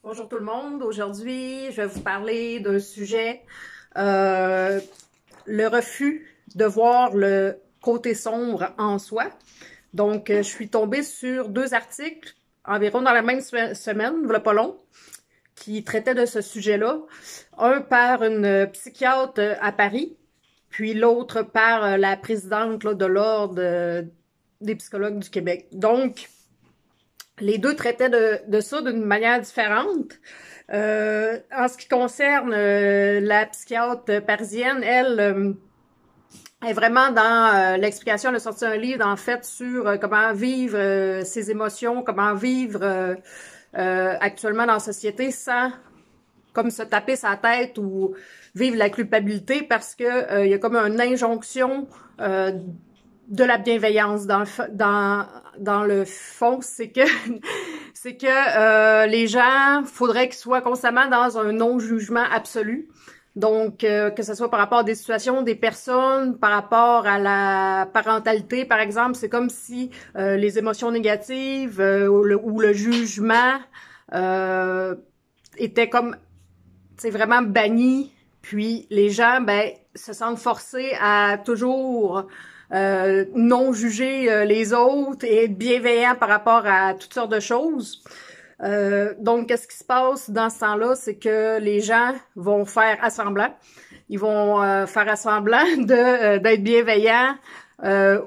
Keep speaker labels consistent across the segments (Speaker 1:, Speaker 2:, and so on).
Speaker 1: Bonjour tout le monde. Aujourd'hui, je vais vous parler d'un sujet, le refus de voir le côté sombre en soi. Donc, je suis tombée sur 2 articles, environ dans la même semaine, voilà pas long, qui traitaient de ce sujet-là. Un par une psychiatre à Paris, puis l'autre par la présidente là, de l'Ordre des psychologues du Québec. Donc, les deux traitaient de ça d'une manière différente. En ce qui concerne la psychiatre parisienne, elle est vraiment dans l'explication. Elle a sorti un livre, en fait, sur comment vivre ses émotions, comment vivre actuellement dans la société sans comme se taper sa tête ou vivre la culpabilité, parce que il y a comme une injonction de la bienveillance dans le fond, c'est que les gens, faudrait qu'ils soient constamment dans un non-jugement absolu. Donc, que ce soit par rapport à des situations, des personnes, par rapport à la parentalité, par exemple, c'est comme si les émotions négatives ou le jugement étaient comme, c'est vraiment banni. Puis les gens, ben, se sentent forcés à toujours non juger les autres et être bienveillants par rapport à toutes sortes de choses. Donc, qu'est-ce qui se passe dans ce temps-là? C'est que les gens vont faire assemblant. Ils vont faire assemblant d'être bienveillants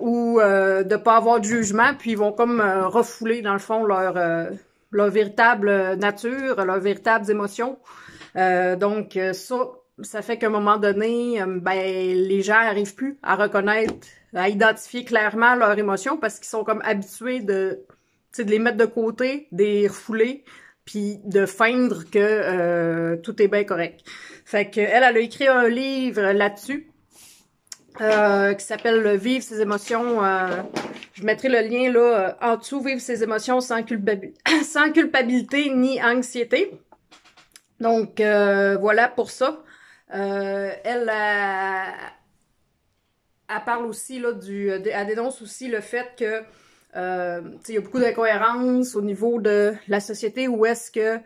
Speaker 1: ou de pas avoir de jugement, puis ils vont comme refouler, dans le fond, leur véritable nature, leurs véritables émotions. Donc, ça fait qu'à un moment donné, ben, les gens n'arrivent plus à reconnaître, à identifier clairement leurs émotions parce qu'ils sont comme habitués de les mettre de côté, de les refouler, puis de feindre que tout est bien correct. Fait que elle a écrit un livre là-dessus qui s'appelle Vivre ses émotions. Je mettrai le lien là en dessous, Vivre ses émotions sans culpabilité ni anxiété. Donc voilà pour ça. Elle parle aussi là elle dénonce aussi le fait que il y a beaucoup d'incohérences au niveau de la société où est-ce que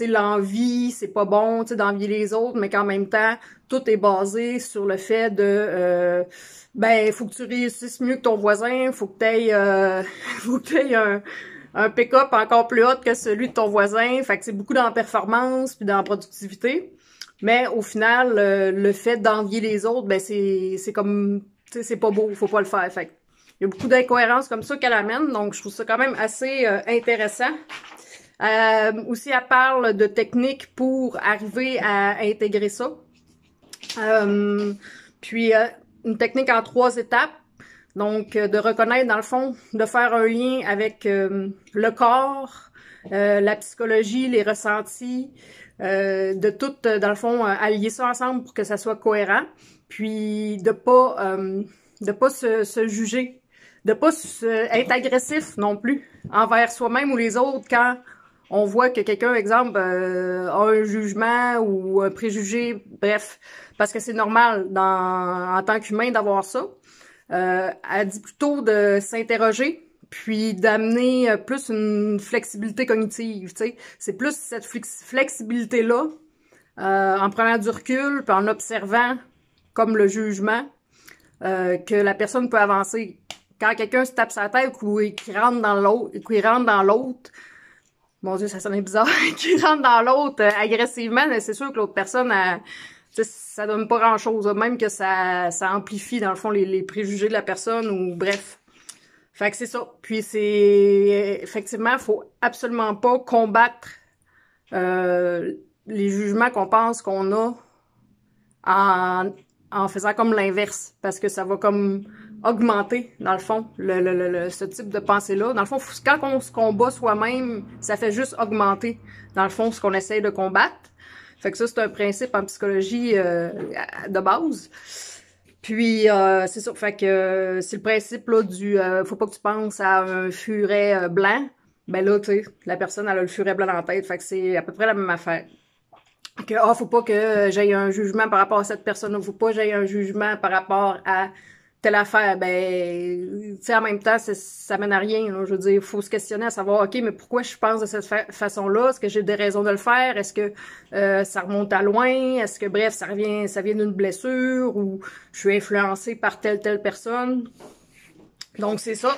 Speaker 1: l'envie, c'est pas bon d'envier les autres, mais qu'en même temps, tout est basé sur le fait de ben, faut que tu réussisses mieux que ton voisin, faut que t'aies un pick-up encore plus haut que celui de ton voisin. Fait que c'est beaucoup dans la performance puis dans la productivité. Mais au final, le fait d'envier les autres, ben c'est comme, c'est pas beau, faut pas le faire. Fait que il y a beaucoup d'incohérences comme ça qu'elle amène, donc je trouve ça quand même assez intéressant. Aussi, elle parle de techniques pour arriver à intégrer ça. Puis, une technique en 3 étapes. Donc, de reconnaître, dans le fond, de faire un lien avec le corps, la psychologie, les ressentis, de tout, dans le fond, allier ça ensemble pour que ça soit cohérent. Puis, de pas se juger, de pas être agressif non plus envers soi-même ou les autres quand on voit que quelqu'un, exemple, a un jugement ou un préjugé, bref, parce que c'est normal en tant qu'humain d'avoir ça. Elle dit plutôt de s'interroger, puis d'amener plus une flexibilité cognitive, tu sais. C'est plus cette flexibilité-là, en prenant du recul, puis en observant comme le jugement, que la personne peut avancer. Quand quelqu'un se tape sa tête ou qu'il rentre dans l'autre, mon Dieu, ça sonne bizarre, qu'il rentre dans l'autre agressivement, mais c'est sûr que l'autre personne, ça donne pas grand-chose, même que ça amplifie, dans le fond, les préjugés de la personne, ou bref. Fait que c'est ça. Puis c'est, effectivement, faut absolument pas combattre les jugements qu'on pense qu'on a en faisant comme l'inverse, parce que ça va comme augmenter, dans le fond, ce type de pensée-là. Dans le fond, quand on se combat soi-même, ça fait juste augmenter, dans le fond, ce qu'on essaye de combattre. Fait que ça, c'est un principe en psychologie de base. Puis, c'est ça. Fait que c'est le principe là du faut pas que tu penses à un furet blanc. Ben là, tu sais, la personne, elle a le furet blanc dans la tête. Fait que c'est à peu près la même affaire. Que, faut pas que j'aie un jugement par rapport à cette personne. Faut pas que j'aie un jugement par rapport à telle affaire, ben, tu sais, en même temps, ça mène à rien, là. Je veux dire, il faut se questionner à savoir, OK, mais pourquoi je pense de cette façon-là? Est-ce que j'ai des raisons de le faire? Est-ce que ça remonte à loin? Est-ce que, bref, ça vient d'une blessure ou je suis influencée par telle personne? Donc, c'est ça.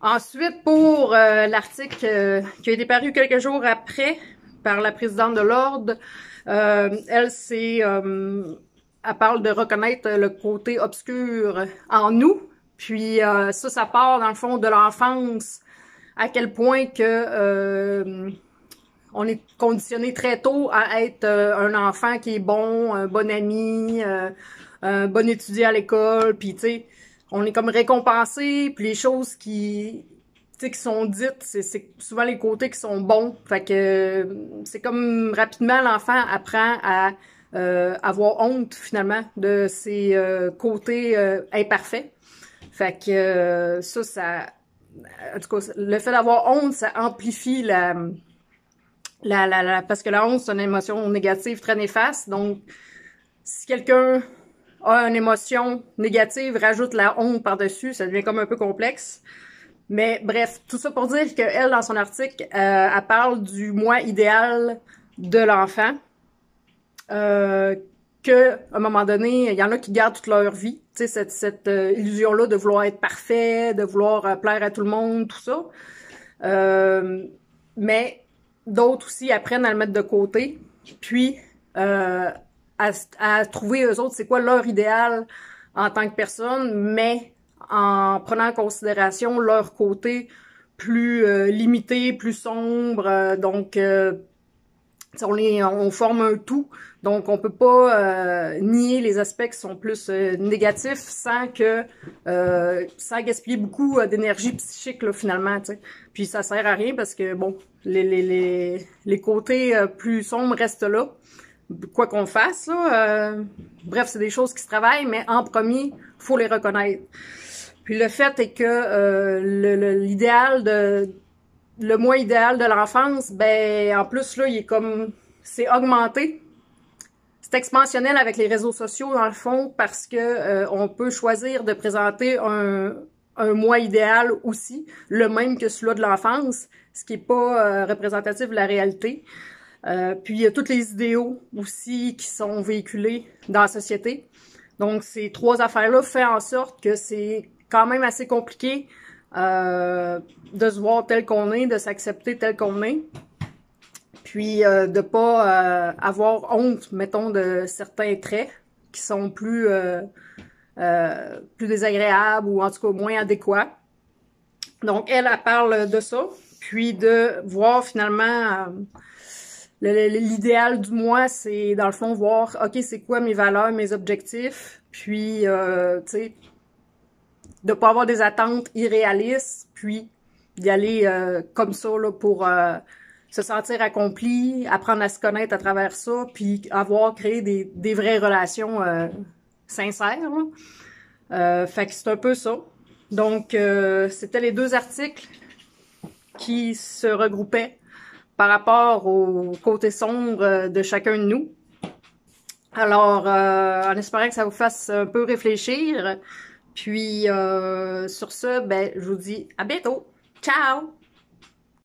Speaker 1: Ensuite, pour l'article qui a été paru quelques jours après par la présidente de l'Ordre, elle, elle parle de reconnaître le côté obscur en nous. Puis ça part dans le fond de l'enfance, à quel point que on est conditionné très tôt à être un enfant qui est bon, un bon ami, un bon étudiant à l'école, puis tu sais, on est comme récompensé, puis les choses qui sont dites, c'est souvent les côtés qui sont bons. Fait que c'est comme rapidement l'enfant apprend à avoir honte finalement de ses côtés imparfaits. Fait que ça, en tout cas, le fait d'avoir honte, ça amplifie parce que la honte, c'est une émotion négative très néfaste. Donc, si quelqu'un a une émotion négative, rajoute la honte par-dessus, ça devient comme un peu complexe. Mais bref, tout ça pour dire qu'elle, dans son article, elle parle du moi idéal de l'enfant. Que, à un moment donné, il y en a qui gardent toute leur vie. Tu sais, cette illusion-là de vouloir être parfait, de vouloir plaire à tout le monde, tout ça. Mais d'autres aussi apprennent à le mettre de côté. Puis, à trouver eux autres, c'est quoi leur idéal en tant que personne, mais en prenant en considération leur côté plus limité, plus sombre. Donc, on forme un tout. Donc, on peut pas nier les aspects qui sont plus négatifs sans gaspiller beaucoup d'énergie psychique, là, finalement, tu sais. Puis ça sert à rien parce que, bon, les côtés plus sombres restent là. Quoi qu'on fasse, là. Bref, c'est des choses qui se travaillent, mais en premier, faut les reconnaître. Puis le fait est que le moi idéal de l'enfance, ben en plus là, c'est augmenté. C'est expansionnel avec les réseaux sociaux dans le fond parce que on peut choisir de présenter un moi idéal aussi, le même que celui de l'enfance, ce qui est pas représentatif de la réalité. Puis il y a toutes les idéaux aussi qui sont véhiculés dans la société. Donc ces trois affaires-là font en sorte que c'est quand même assez compliqué de se voir tel qu'on est, de s'accepter tel qu'on est, puis de pas avoir honte, mettons, de certains traits qui sont plus désagréables ou en tout cas moins adéquats. Donc elle parle de ça, puis de voir finalement l'idéal du moi, c'est dans le fond voir, ok, c'est quoi mes valeurs, mes objectifs, puis tu sais, de pas avoir des attentes irréalistes, puis d'y aller comme ça là, pour se sentir accompli, apprendre à se connaître à travers ça, puis créé des vraies relations sincères. Fait que c'est un peu ça. Donc, c'était les deux articles qui se regroupaient par rapport au côté sombre de chacun de nous. Alors, en espérant que ça vous fasse un peu réfléchir, puis sur ce, ben, je vous dis à bientôt. Ciao!